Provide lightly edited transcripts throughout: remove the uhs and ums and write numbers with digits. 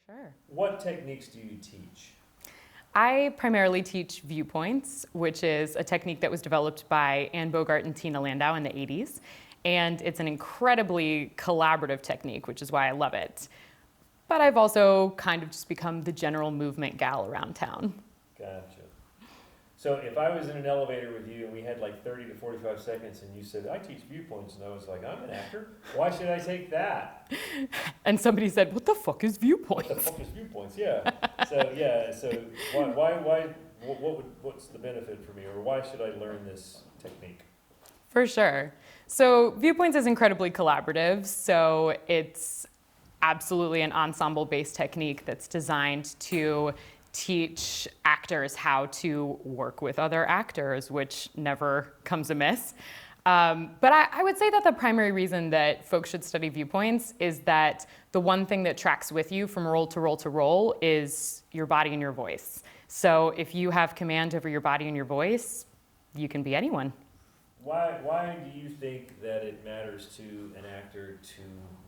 Sure. What techniques do you teach? I primarily teach Viewpoints, which is a technique that was developed by Anne Bogart and Tina Landau in the 80s. And it's an incredibly collaborative technique, which is why I love it. But I've also kind of just become the general movement gal around town. Gotcha. So if I was in an elevator with you and we had like 30 to 45 seconds and you said, I teach Viewpoints, and I was like, I'm an actor, why should I take that? And somebody said, what the fuck is Viewpoints? What the fuck is Viewpoints? Yeah. So what's the benefit for me, or why should I learn this technique? For sure. So Viewpoints is incredibly collaborative. So it's absolutely an ensemble-based technique that's designed to teach actors how to work with other actors, which never comes amiss. But I would say that the primary reason that folks should study Viewpoints is that the one thing that tracks with you from role to role to role is your body and your voice. So if you have command over your body and your voice, you can be anyone. Why do you think that it matters to an actor to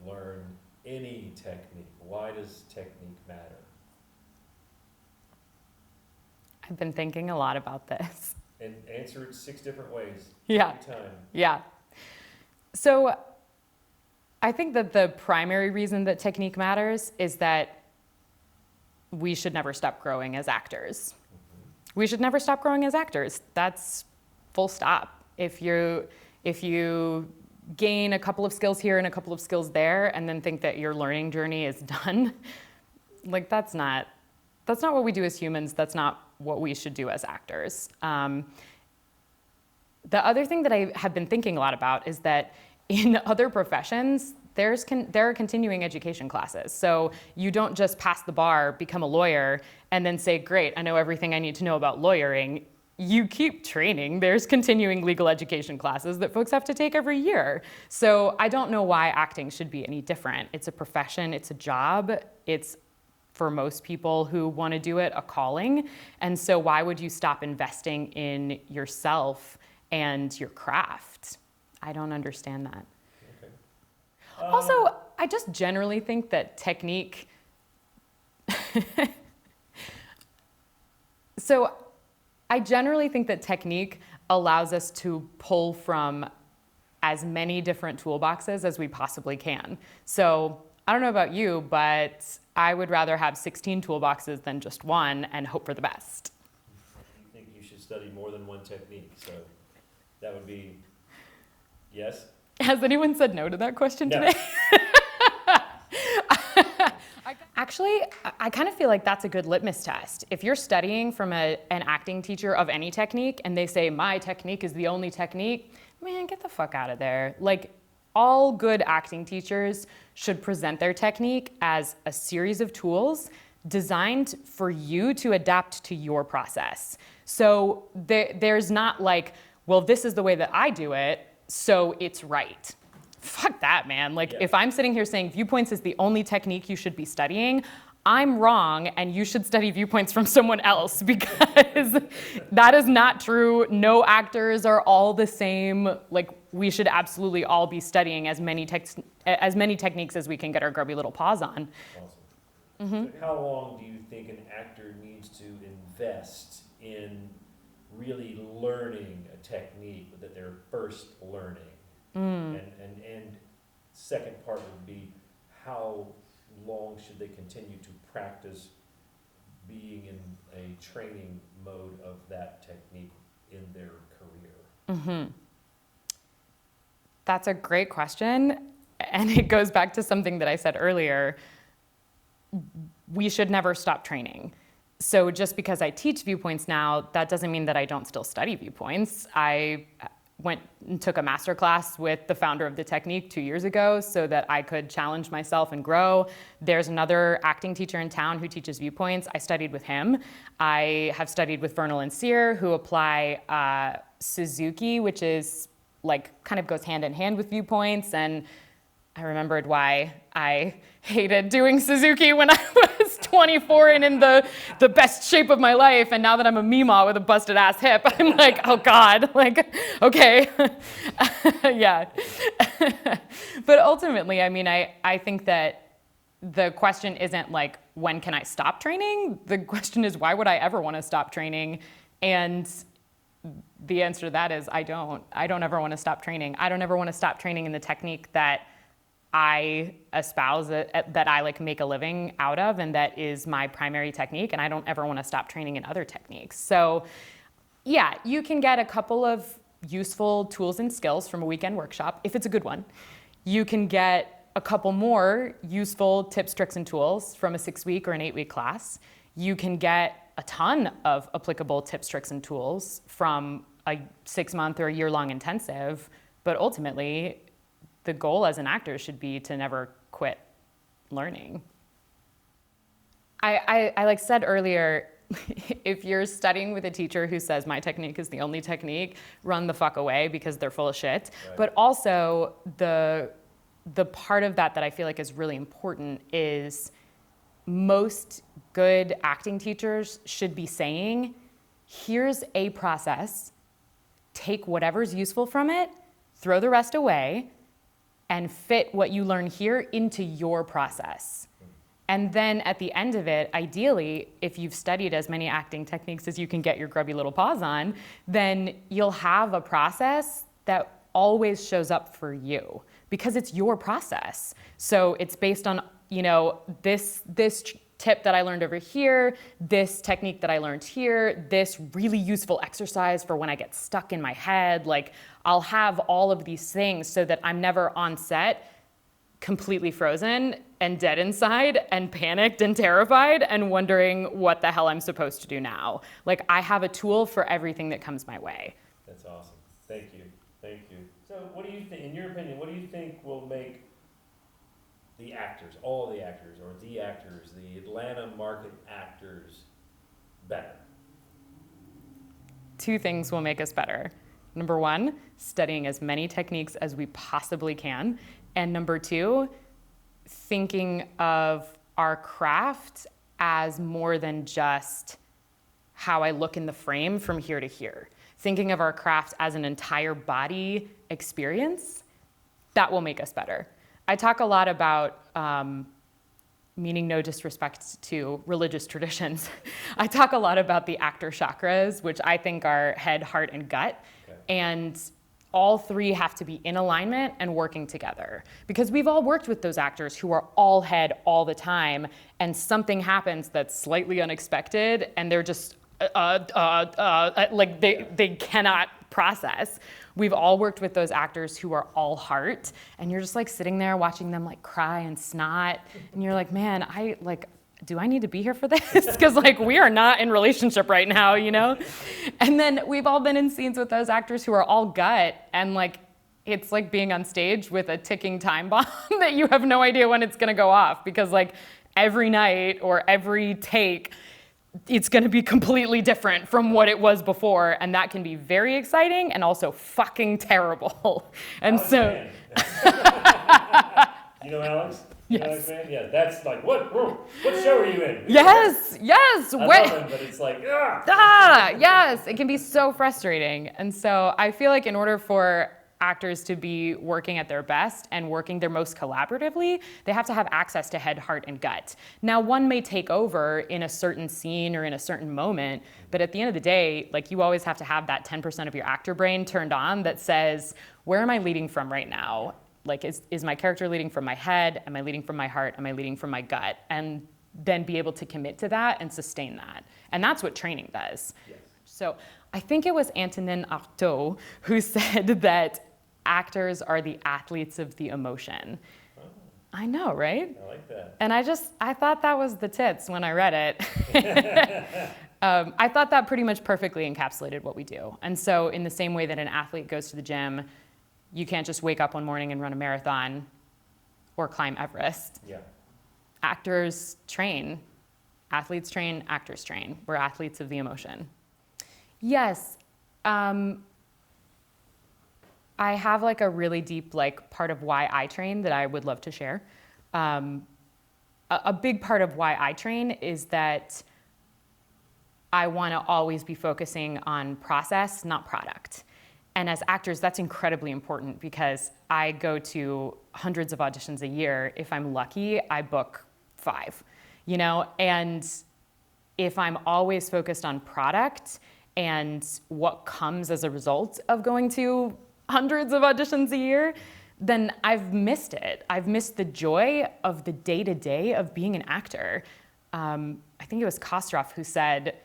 learn any technique? Why does technique matter? I've been thinking a lot about this. And answer it 6 different ways. Yeah. Every time. Yeah. So I think that the primary reason that technique matters is that we should never stop growing as actors. Mm-hmm. We should never stop growing as actors. That's full stop. If you gain a couple of skills here and a couple of skills there and then think that your learning journey is done, like that's not what we do as humans. That's not what we should do as actors. The other thing that I have been thinking a lot about is that in other professions, there are continuing education classes. So you don't just pass the bar, become a lawyer, and then say, great, I know everything I need to know about lawyering. You keep training. There's continuing legal education classes that folks have to take every year. So I don't know why acting should be any different. It's a profession, it's a job, it's, for most people who want to do it, a calling. And so why would you stop investing in yourself and your craft? I don't understand that. Okay. Also, I just generally think that technique... I generally think that technique allows us to pull from as many different toolboxes as we possibly can. So I don't know about you, but I would rather have 16 toolboxes than just one and hope for the best. You think you should study more than one technique, so that would be yes? Has anyone said no to that question No. today? Actually, I kind of feel like that's a good litmus test. If you're studying from an acting teacher of any technique and they say, my technique is the only technique, man, get the fuck out of there. Like, all good acting teachers should present their technique as a series of tools designed for you to adapt to your process. So there's not like, well, this is the way that I do it, so it's right. Fuck that, man. Like, if I'm sitting here saying Viewpoints is the only technique you should be studying, I'm wrong, and you should study Viewpoints from someone else, because that is not true. No actors are all the same. Like, we should absolutely all be studying as many techniques as we can get our grubby little paws on. Awesome. Mm-hmm. So how long do you think an actor needs to invest in really learning a technique that they're first learning? And second part would be, how long should they continue to practice being in a training mode of that technique in their career? Mm-hmm. That's a great question. And it goes back to something that I said earlier. We should never stop training. So just because I teach Viewpoints now, that doesn't mean that I don't still study Viewpoints. I went and took a master class with the founder of the technique 2 years ago so that I could challenge myself and grow. There's another acting teacher in town who teaches Viewpoints. I studied with him. I have studied with Vernal and Cyr, who apply Suzuki, which is like kind of goes hand in hand with Viewpoints. And I remembered why I hated doing Suzuki when I was 24 and in the best shape of my life. And now that I'm a Mima with a busted ass hip, I'm like, oh God, like, okay. Yeah. But ultimately, I mean, I think that the question isn't like, when can I stop training? The question is, why would I ever want to stop training? And the answer to that is, I don't ever want to stop training. I don't ever want to stop training in the technique that I espouse, that I like make a living out of, and that is my primary technique. And I don't ever want to stop training in other techniques. So yeah, you can get a couple of useful tools and skills from a weekend workshop, if it's a good one. You can get a couple more useful tips, tricks, and tools from a 6-week or an 8-week class. You can get a ton of applicable tips, tricks, and tools from a 6-month or a year-long intensive, but ultimately, the goal as an actor should be to never quit learning. I like said earlier, if you're studying with a teacher who says my technique is the only technique, run the fuck away because they're full of shit. Right. But also the part of that I feel like is really important is most good acting teachers should be saying, here's a process, take whatever's useful from it, throw the rest away, and fit what you learn here into your process. And then at the end of it, ideally, if you've studied as many acting techniques as you can get your grubby little paws on, then you'll have a process that always shows up for you because it's your process. So it's based on, this tip that I learned over here, this technique that I learned here, this really useful exercise for when I get stuck in my head. Like, I'll have all of these things so that I'm never on set completely frozen and dead inside and panicked and terrified and wondering what the hell I'm supposed to do now. Like, I have a tool for everything that comes my way. That's awesome. Thank you. So what do you think, in your opinion, what do you think will make the actors, all the actors, or the actors, the Atlanta market actors better? 2 things will make us better. Number 1, studying as many techniques as we possibly can. And number 2, thinking of our craft as more than just how I look in the frame from here to here. Thinking of our craft as an entire body experience, that will make us better. I talk a lot about, meaning no disrespect to religious traditions, I talk a lot about the actor chakras, which I think are head, heart, and gut. Okay. And all 3 have to be in alignment and working together. Because we've all worked with those actors who are all head all the time, and something happens that's slightly unexpected, and they're just, like they cannot process. We've all worked with those actors who are all heart, and you're just like sitting there watching them like cry and snot, and you're like, man, do I need to be here for this? Because like we are not in relationship right now, And then we've all been in scenes with those actors who are all gut, and like it's like being on stage with a ticking time bomb that you have no idea when it's gonna go off, because like every night or every take, it's going to be completely different from what it was before, and that can be very exciting and also fucking terrible. And so, Alex? Yes. Alex, man? Yeah, that's like, what show are you in? Yes. I love him, but it's like, yes, it can be so frustrating. And so I feel like in order for actors to be working at their best and working their most collaboratively, they have to have access to head, heart, and gut. Now, one may take over in a certain scene or in a certain moment, but at the end of the day, like you always have to have that 10% of your actor brain turned on that says, where am I leading from right now? Like, is my character leading from my head? Am I leading from my heart? Am I leading from my gut? And then be able to commit to that and sustain that. And that's what training does. Yes. So I think it was Antonin Artaud who said that actors are the athletes of the emotion. Oh. I know, right? I like that. And I thought that was the tits when I read it. I thought that pretty much perfectly encapsulated what we do. And so in the same way that an athlete goes to the gym, you can't just wake up one morning and run a marathon or climb Everest. Yeah. Actors train. Athletes train, actors train. We're athletes of the emotion. Yes. I have like a really deep like part of why I train that I would love to share. A big part of why I train is that I want to always be focusing on process, not product. And as actors, that's incredibly important because I go to hundreds of auditions a year. If I'm lucky, I book 5. you know? And if I'm always focused on product and what comes as a result of going to hundreds of auditions a year, then I've missed it. I've missed the joy of the day-to-day of being an actor. I think it was Kostroff who said,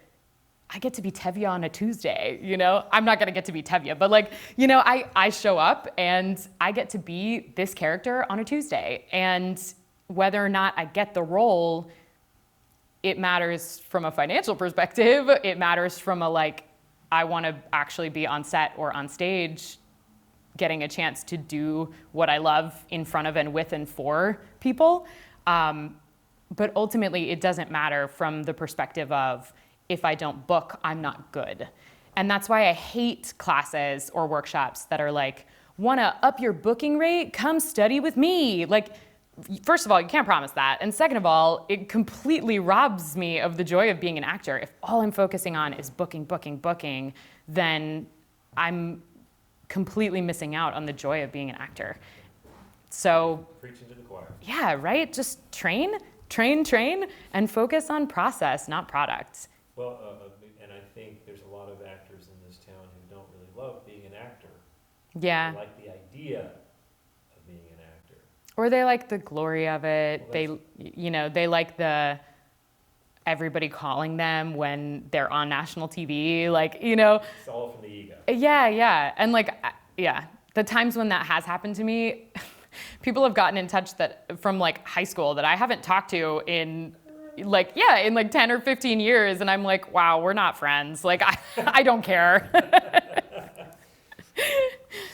I get to be Tevye on a Tuesday, you know? I'm not gonna get to be Tevye, but like, you know, I show up and I get to be this character on a Tuesday. And whether or not I get the role, it matters from a financial perspective. It matters from a like, I wanna actually be on set or on stage, getting a chance to do what I love in front of and with and for people. But ultimately, it doesn't matter from the perspective of, if I don't book, I'm not good. And that's why I hate classes or workshops that are like, wanna up your booking rate? Come study with me. Like, first of all, you can't promise that. And second of all, it completely robs me of the joy of being an actor. If all I'm focusing on is booking, booking, booking, then I'm completely missing out on the joy of being an actor. So, Preaching to the choir. yeah, right? Just train, and focus on process, not product. Well, and I think there's a lot of actors in this town who don't really love being an actor. Yeah. They like the idea of being an actor. Or they like the glory of it. Well, They like the everybody calling them when they're on national TV, like, you know. It's all from the ego. Yeah. And like, yeah, the times when that has happened to me, people have gotten in touch from like high school that I haven't talked to in 10 or 15 years. And I'm like, wow, we're not friends. Like, I don't care.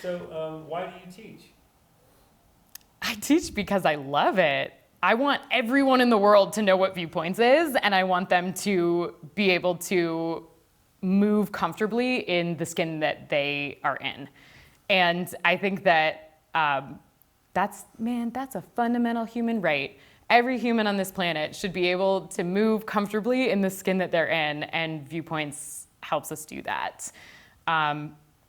So why do you teach? I teach because I love it. I want everyone in the world to know what Viewpoints is, and I want them to be able to move comfortably in the skin that they are in. And I think that that's a fundamental human right. Every human on this planet should be able to move comfortably in the skin that they're in, and Viewpoints helps us do that.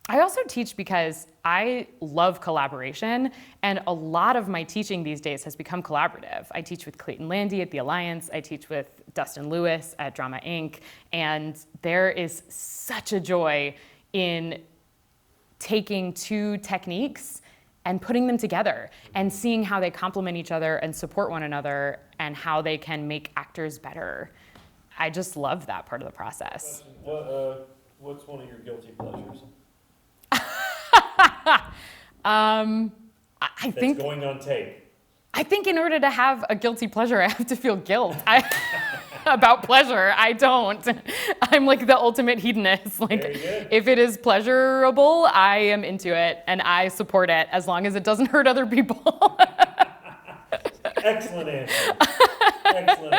I also teach because I love collaboration, and a lot of my teaching these days has become collaborative. I teach with Clayton Landy at the Alliance, I teach with Dustin Lewis at Drama Inc., and there is such a joy in taking two techniques and putting them together and seeing how they complement each other and support one another and how they can make actors better. I just love that part of the process. What's one of your guilty pleasures? I think going on tape. I think in order to have a guilty pleasure, I have to feel guilt about pleasure. I don't. I'm like the ultimate hedonist. Like, if it is pleasurable, I am into it and I support it as long as it doesn't hurt other people. Excellent answer. Excellent